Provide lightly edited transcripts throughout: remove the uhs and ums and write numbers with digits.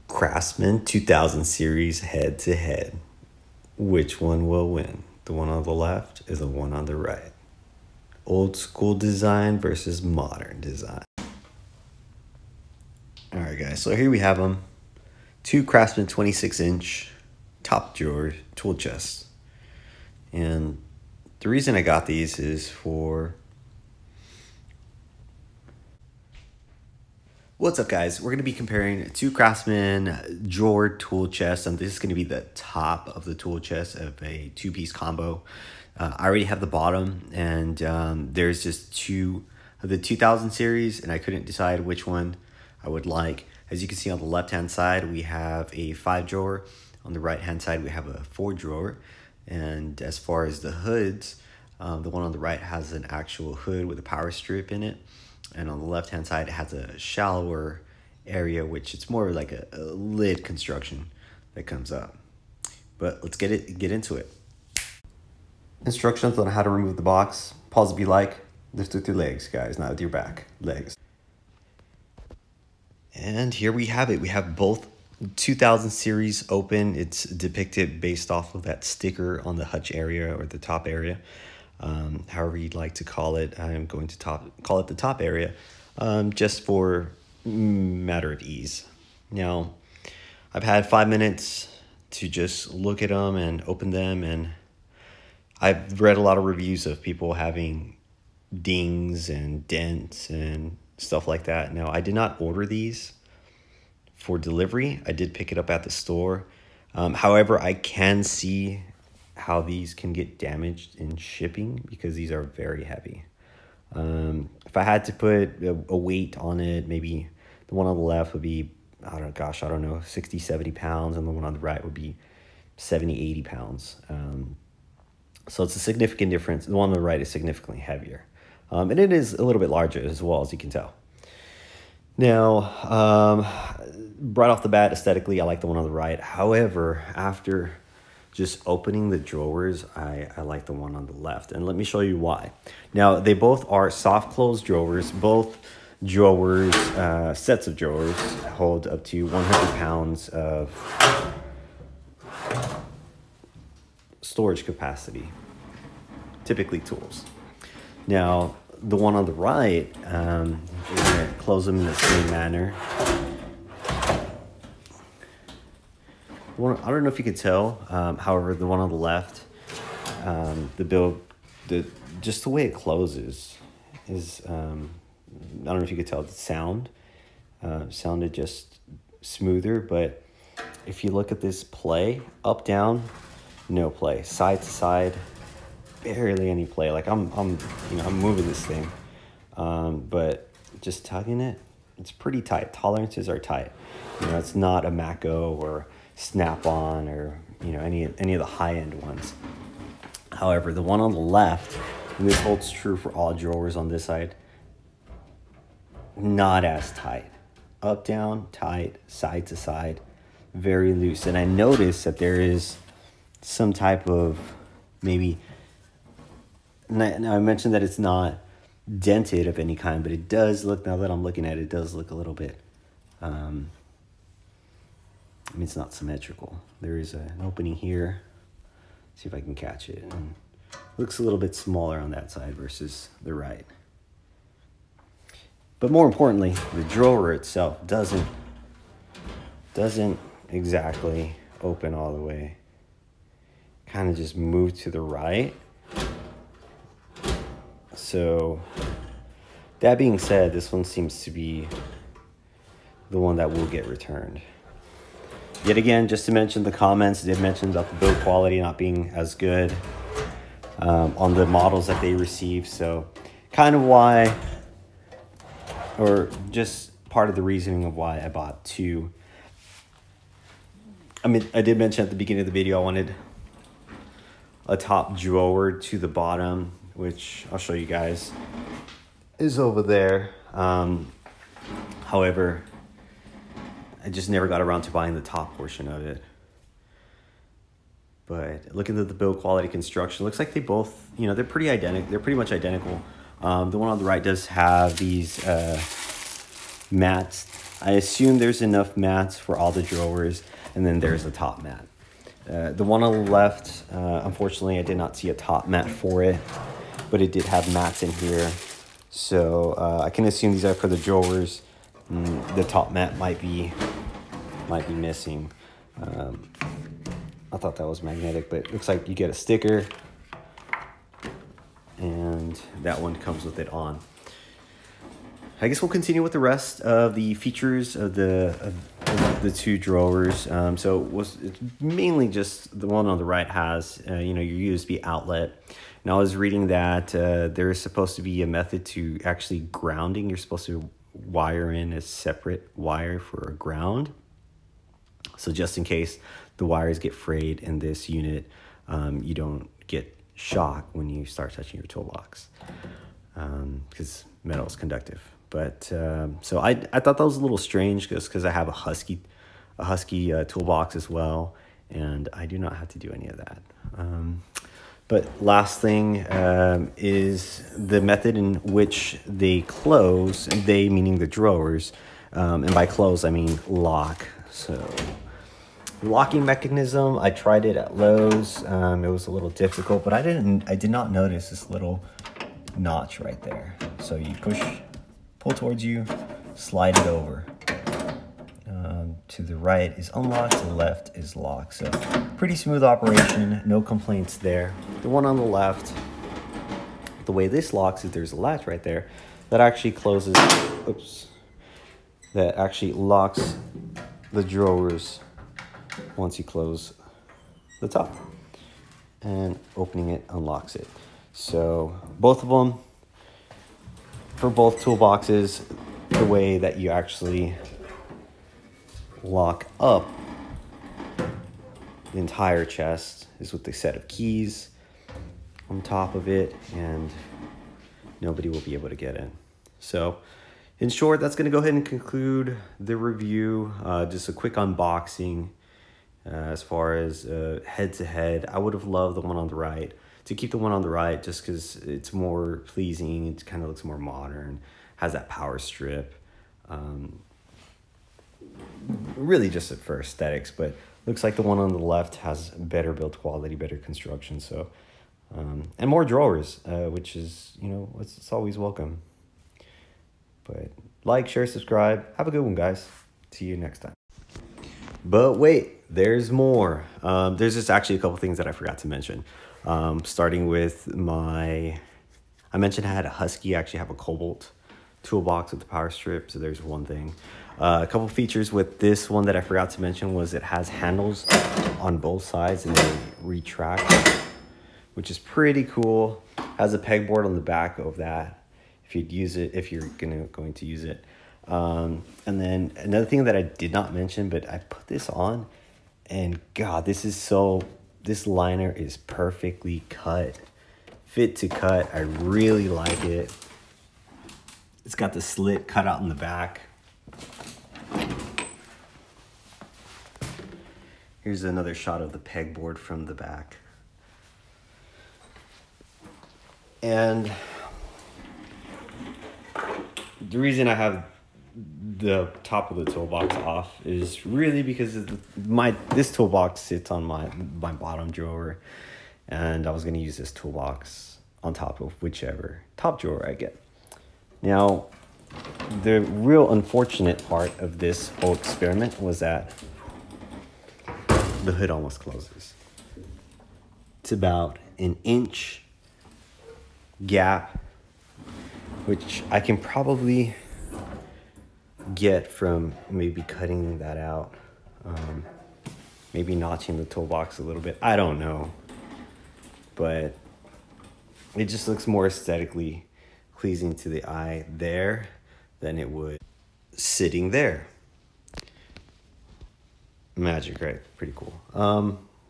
Craftsman 2000 series head to head. Which one will win? The one on the left or the one on the right? Old school design versus modern design. All right, guys, so here we have them. Two Craftsman 26-inch top drawer tool chests. And the reason I got these is for... What's up, guys? We're going to be comparing two Craftsman drawer tool chests, and this is going to be the top of the tool chest of a two-piece combo. I already have the bottom, and there's just two of the 2000 series, and I couldn't decide which one I would like. As you can see on the left-hand side, we have a 5-drawer. On the right-hand side, we have a 4-drawer. And as far as the hoods, the one on the right has an actual hood with a power strip in it. And on the left-hand side, it has a shallower area, which it's more like a lid construction that comes up. But let's get into it. Instructions on how to remove the box. Pause if you like. Lift with your legs, guys, not with your back. Legs. And here we have it. We have both 2000 series open. It's depicted based off of that sticker on the hutch area or the top area. However you'd like to call it. I'm going to call it the top area, just for matter of ease. Now, I've had 5 minutes to just look at them and open them, and I've read a lot of reviews of people having dings and dents and stuff like that. Now, I did not order these for delivery. I did pick it up at the store. However, I can see how these can get damaged in shipping because these are very heavy. If I had to put a weight on it, maybe the one on the left would be, I don't know, 60, 70 pounds, and the one on the right would be 70, 80 pounds. So it's a significant difference. The one on the right is significantly heavier. And it is a little bit larger as well, as you can tell. Now, right off the bat, aesthetically, I like the one on the right. However, after just opening the drawers, I like the one on the left. And let me show you why. Now, they both are soft close drawers. Both drawers, sets of drawers, hold up to 100 pounds of storage capacity, typically tools. Now, the one on the right, we're gonna close them in the same manner. I don't know if you can tell, however, the one on the left, just the way it closes is, I don't know if you could tell the sound, sounded just smoother, but if you look at this play, up, down, no play, side to side, barely any play. Like I'm moving this thing, but just tugging it, it's pretty tight. Tolerances are tight. It's not a Mako or Snap-on or any of the high-end ones. However, the one on the left, and this holds true for all drawers on this side, not as tight. Up, down, tight, side to side, very loose. And I noticed that there is some type of maybe, now I mentioned that it's not dented of any kind, but it does look, now that I'm looking at it, it does look a little bit, it's not symmetrical. There is an opening here. See if I can catch it. And it looks a little bit smaller on that side versus the right. But more importantly, the drawer itself doesn't exactly open all the way. Kind of just move to the right. So that being said, this one seems to be the one that will get returned. Yet again, just to mention, the comments did mention about the build quality not being as good on the models that they received. So kind of why, or just part of the reasoning of why I bought two. I did mention at the beginning of the video I wanted a top drawer to the bottom, which I'll show you guys is over there. However, I just never got around to buying the top portion of it. But looking at the build quality construction, looks like they both, they're pretty identical. They're pretty much identical. The one on the right does have these mats I assume there's enough mats for all the drawers, and then there's a top mat. The one on the left, unfortunately, I did not see a top mat for it, but it did have mats in here. So I can assume these are for the drawers. The top mat might be missing. I thought that was magnetic, but it looks like you get a sticker, and that one comes with it on. I guess we'll continue with the rest of the features of the two drawers. It's mainly just the one on the right has your USB outlet. And I was reading that there is supposed to be a method to actually grounding. You're supposed to wire in a separate wire for a ground. So just in case the wires get frayed in this unit, you don't get shock when you start touching your toolbox, because metal is conductive. But so I thought that was a little strange because I have a husky toolbox as well, and I do not have to do any of that. But last thing is the method in which they close. They meaning the drawers, and by close I mean lock. So locking mechanism, I tried it at Lowe's. It was a little difficult, but I did not notice this little notch right there. So you pull towards you, slide it over. To the right is unlocked, to the left is locked. So pretty smooth operation, no complaints there. The one on the left, the way this locks is there's a latch right there that actually closes, that actually locks the drawers once you close the top, and opening it unlocks it. So both of them, for both toolboxes, the way that you actually lock up the entire chest is with a set of keys on top of it, and nobody will be able to get in. So in short, that's going to go ahead and conclude the review. Just a quick unboxing. As far as head to head, I would have loved the one on the right. To keep the one on the right just because it's more pleasing. It kind of looks more modern, has that power strip. Really just for aesthetics, but looks like the one on the left has better build quality, better construction. So and more drawers, which is, it's always welcome. But like, share, subscribe. Have a good one, guys. See you next time. But wait, there's more. There's just actually a couple things that I forgot to mention. Starting with I mentioned I had a Husky. I actually have a Cobalt toolbox with the power strip. So there's one thing. A couple features with this one that I forgot to mention was it has handles on both sides and they retract, which is pretty cool. Has a pegboard on the back of that if you'd use it, if you're going to use it. And then another thing that I did not mention, but I put this on, and God, this liner is perfectly cut, fit to cut. I really like it. It's got the slit cut out in the back. Here's another shot of the pegboard from the back. And the reason I have the top of the toolbox off is really because this toolbox sits on my bottom drawer, and I was going to use this toolbox on top of whichever top drawer I get. Now, the real unfortunate part of this whole experiment was that the hood almost closes. It's about an inch gap, which I can probably get from maybe cutting that out, maybe notching the toolbox a little bit. I don't know, but it just looks more aesthetically pleasing to the eye there than it would sitting there. Magic, right? Pretty cool.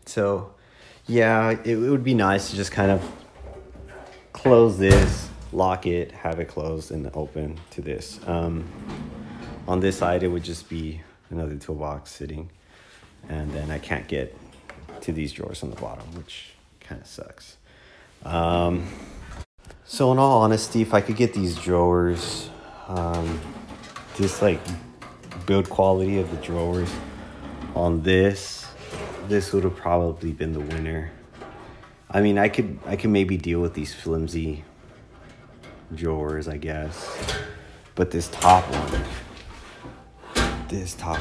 So yeah, it would be nice to just kind of close this, lock it, have it closed and open to this. On this side, it would just be another toolbox sitting, and then I can't get to these drawers on the bottom, which kind of sucks. So in all honesty, if I could get these drawers just like build quality of the drawers on this would have probably been the winner. I mean, I could maybe deal with these flimsy drawers, I guess. But this top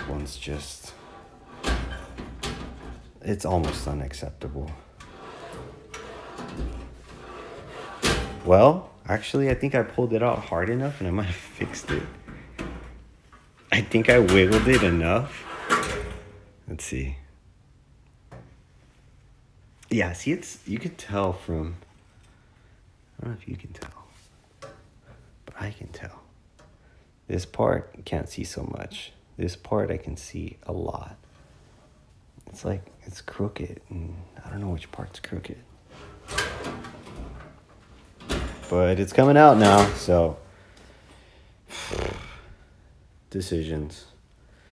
one's just, it's almost unacceptable. Well, actually, I think I pulled it out hard enough and I might have fixed it. I think I wiggled it enough. Let's see. Yeah, see, you can tell from, I don't know if you can tell, but I can tell. This part, you can't see so much. This part, I can see a lot. It's like, it's crooked, and I don't know which part's crooked. But it's coming out now, so decisions.